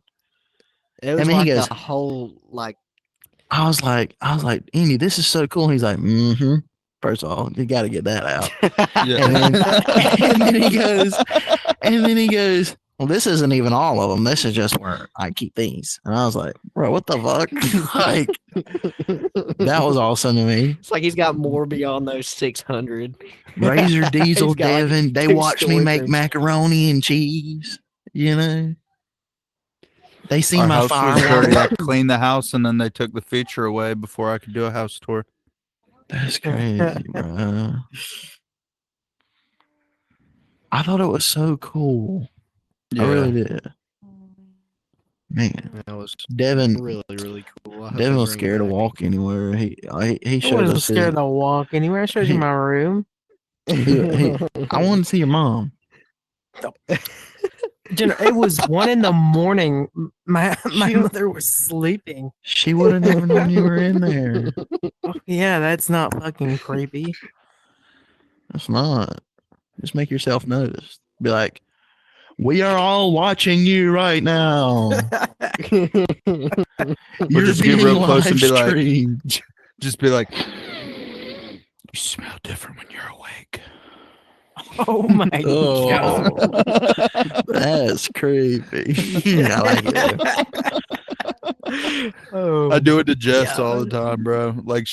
It was then he like goes- a whole like I was like, Andy, this is so cool. He's like, mm-hmm. First of all, you got to get that out. Yeah. And then he goes, well, this isn't even all of them. This is just where I keep these. And I was like, bro, what the fuck? Like, that was awesome to me. It's like he's got more beyond those 600. Razor, Diesel, He's got, like, Devin, they 2 watched me make storage. macaroni and cheese. You know, they seen Our my house was dirty. fire. I cleaned the house and then they took the feature away before I could do a house tour. That's crazy, bro. I thought it was so cool. I really did. Man, That was Devin really cool. I hope Devin they was bring it scared to back. walk anywhere. He I showed wasn't us his. scared to walk anywhere. I showed you he- my room. I wanted to see your mom. It was 1 a.m. My She- mother was sleeping. She would have never known you were in there. Yeah, that's not fucking creepy. That's not. Just make yourself noticed. Be like, we are all watching you right now. You're just get being real close live and be like- streamed. Just be like, you smell different when you're awake. Oh my Oh. god. That's creepy. I like it. Oh, I do it to Jess God. all the time, bro. Like,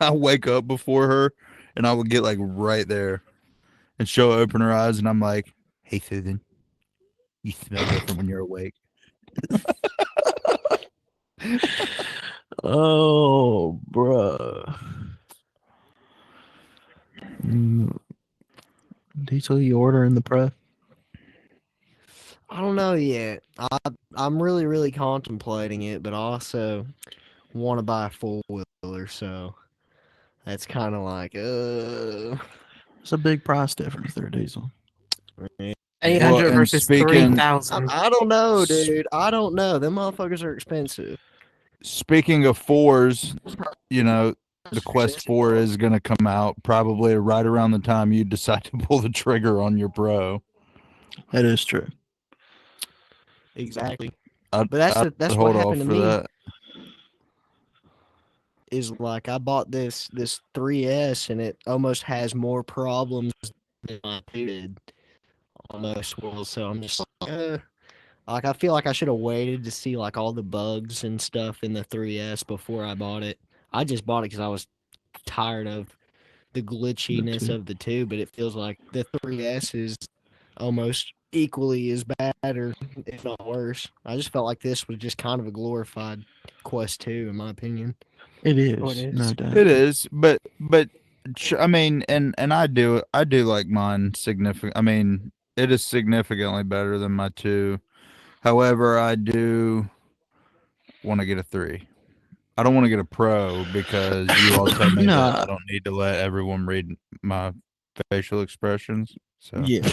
I wake up before her, and I would get like right there, and she'll open her eyes, and I'm like, "Hey, Susan, you smell different when you're awake." Oh, bruh. Diesel, you ordering the pro? I don't know yet. I'm really contemplating it, but I also want to buy a four wheeler, so that's kind of like It's a big price difference there, Diesel. 800 Well, and versus speaking- 3,000. I don't know, dude. I don't know. Them motherfuckers are expensive. Speaking of fours, you know, the Quest 4 is going to come out probably right around the time you decide to pull the trigger on your Pro. That is true. Exactly. I'd, But that's I'd that's hold what off happened to for me. that. Is like I bought this 3S and it almost has more problems than my 2 did. Almost. Well, so I'm just like I feel like I should have waited to see like all the bugs and stuff in the 3S before I bought it. I just bought it because I was tired of the glitchiness two. of the 2, but it feels like the 3S is almost equally as bad or if not worse. I just felt like this was just kind of a glorified Quest 2 in my opinion. It is, Oh, it is. no doubt. It is, but I mean, and I do like mine significant. I mean, it is significantly better than my 2. However, I do want to get a 3. I don't want to get a Pro because you all tell me that Nah. I don't need to let everyone read my facial expressions. So Yeah.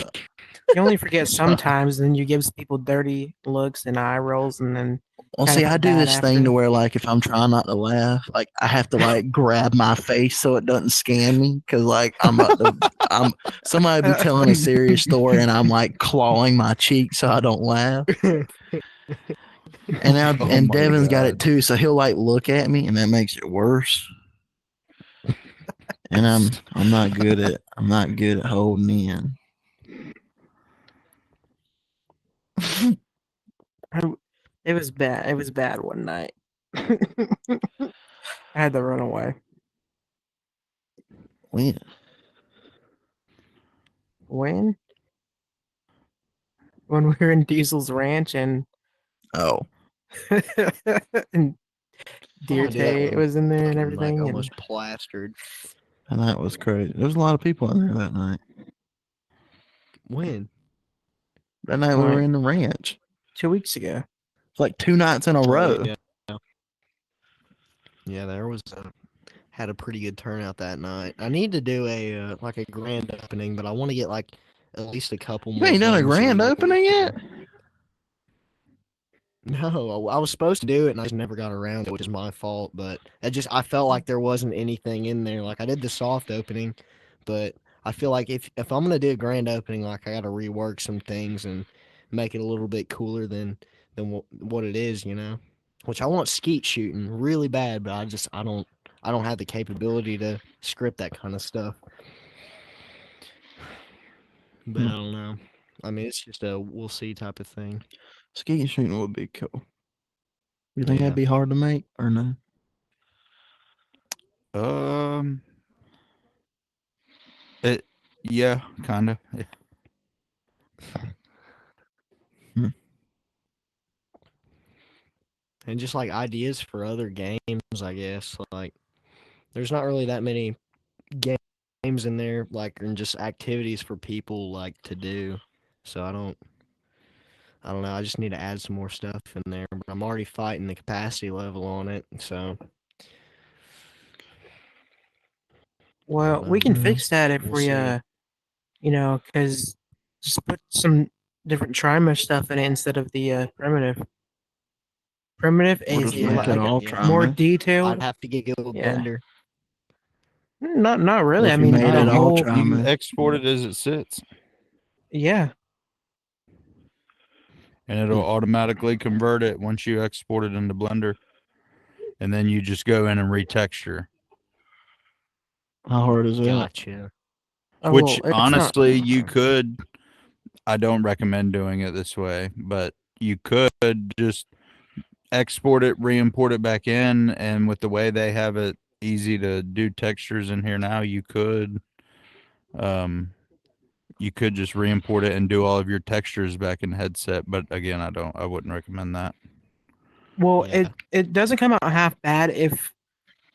You only forget sometimes, and then you give people dirty looks and eye rolls, and then Well, Kinda see, I feel do bad this thing after. to where, like, if I'm trying not to laugh, like, I have to like grab my face so it doesn't scan me, because like somebody be telling a serious story and I'm like clawing my cheek so I don't laugh. And now, Oh and my Devin's got it God. too, so he'll like look at me, and that makes it worse. And I'm not good at holding in. it was bad. It was bad one night. I had to run away. When? When? When we were in Diesel's ranch and Oh, and Deer Oh, dude, Tay was in there and fucking, everything. like and almost plastered. and that was crazy. There was a lot of people in there that night. When? That night we were Right. in the ranch. 2 weeks ago. It's like 2 nights in a row. Yeah, there was had a pretty good turnout that night. I need to do a like a grand opening, but I want to get like at least a couple You more. ain't done a games grand in. opening yet? No, I was supposed to do it and I just never got around to it, which is my fault. But I felt like there wasn't anything in there. Like I did the soft opening, but I feel like if I'm gonna do a grand opening, like I got to rework some things and make it a little bit cooler than what it is, you know. Which I want skeet shooting really bad, but I don't have the capability to script that kind of stuff. But I don't know. I mean, it's just a we'll see type of thing. Skeet shooting would be cool. You think Yeah. that'd be hard to make or no? Yeah, kind of. And just like ideas for other games, I guess. Like, there's not really that many games in there, like, and just activities for people like to do. So I don't know. I just need to add some more stuff in there. But I'm already fighting the capacity level on it, so Well, we know. can Yeah. fix that if We'll we see. because just put some different tri-mesh stuff in it instead of the primitive. Primitive We'll is just Yeah, make it like all yeah. tri more mesh. detailed. I'd have to get a little Yeah. blender. Not really. If I you mean, made the it all whole tri You can mesh. export it as it sits, yeah. and it'll automatically convert it once you export it into Blender, and then you just go in and retexture. How hard is that? Gotcha. Oh, Which well, it's not- honestly, you could. I don't recommend doing it this way, but you could just export it, re-import it back in, and with the way they have it easy to do textures in here now, you could just re-import it and do all of your textures back in headset. But again, I wouldn't recommend that. Well, Yeah. it doesn't come out half bad if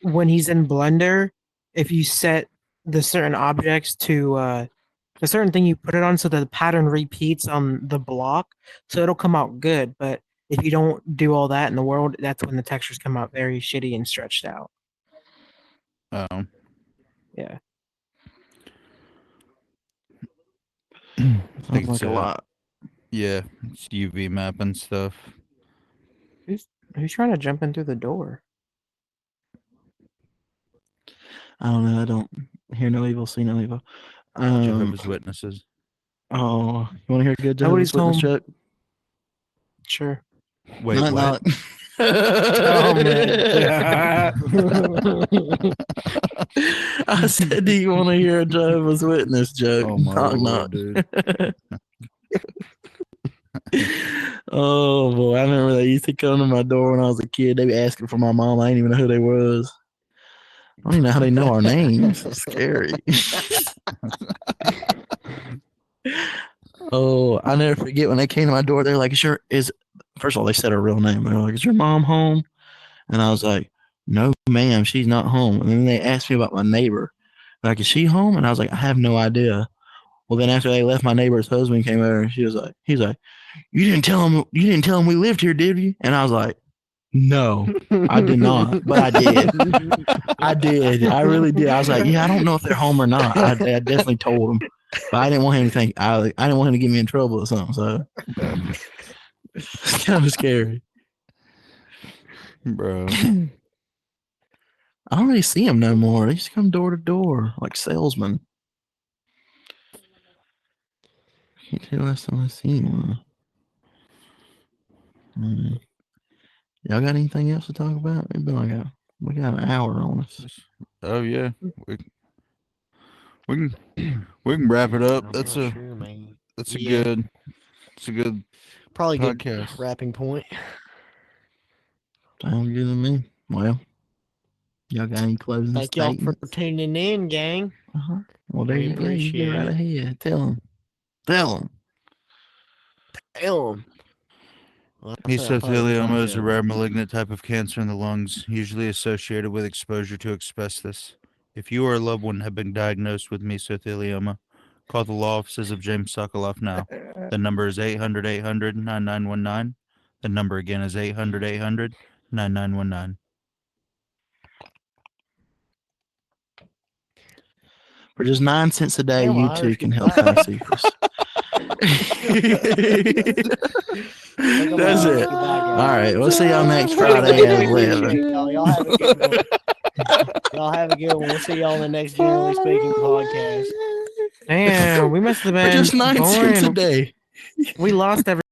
when he's in Blender, if you set the certain objects to the certain thing you put it on so that the pattern repeats on the block, so it'll come out good. But if you don't do all that in the world, that's when the textures come out very shitty and stretched out. Yeah. I think Sounds like it's a lot. Yeah, it's UV map and stuff. Who's trying to jump in through the door? I don't know. I don't hear no evil, see no evil. Jehovah's Witnesses. Oh, you want to hear a good Nobody's Jehovah's Witness home. joke? Sure. Wait, Not- what? not- Oh, I said, do you want to hear a Jehovah's Witness joke? Oh my Knock, lord, knock. dude! Oh boy, I remember they used to come to my door when I was a kid. They be asking for my mom. I didn't even know who they was. I don't even know how they know our names. It's scary. Oh, I never forget when they came to my door. They're like, "Sure is." First of all, they said her real name. They're like, "Is your mom home?" And I was like, "No, ma'am, she's not home." And then they asked me about my neighbor. Like, "Is she home?" And I was like, "I have no idea." Well, then after they left, my neighbor's husband came over, and he's like, "You didn't tell him we lived here, did you?" And I was like, "No, I did not, but I did. I did. I really did." I was like, "Yeah, I don't know if they're home or not." I definitely told him, but I didn't want him to think I didn't want him to get me in trouble or something. So it's kind of scary. Bro, I don't really see him no more. They just come door to door like salesmen. Can't tell last time I seen one. Y'all got anything else to talk about? It's been like we got an hour on us. oh yeah, we can wrap it up. I'm That's not a sure, man. that's a Yeah. good it's a good Probably a good podcast. wrapping point. Sounds good to me. Well, y'all got any closing Thank y'all for statements? tuning in, gang. Uh-huh. Well, there We you go. You get right appreciate ahead. Tell them. Tell them. Damn. Well, I said I thought it was Mesothelioma like is a rare malignant type of cancer in the lungs, usually associated with exposure to asbestos. If you or a loved one have been diagnosed with mesothelioma, call the law offices of James Sokoloff now. The number is 800-800-9919. The number again is 800-800-9919. For just 9 cents a day, Damn, you Irish too can get help back. fight Cephas. That's it. All right. We'll see y'all next Friday at 11. Y'all have a good one. Y'all have a good one. We'll see y'all on the next Generally Speaking podcast. Damn, we must have For been just 9 cents a boring. day. We lost every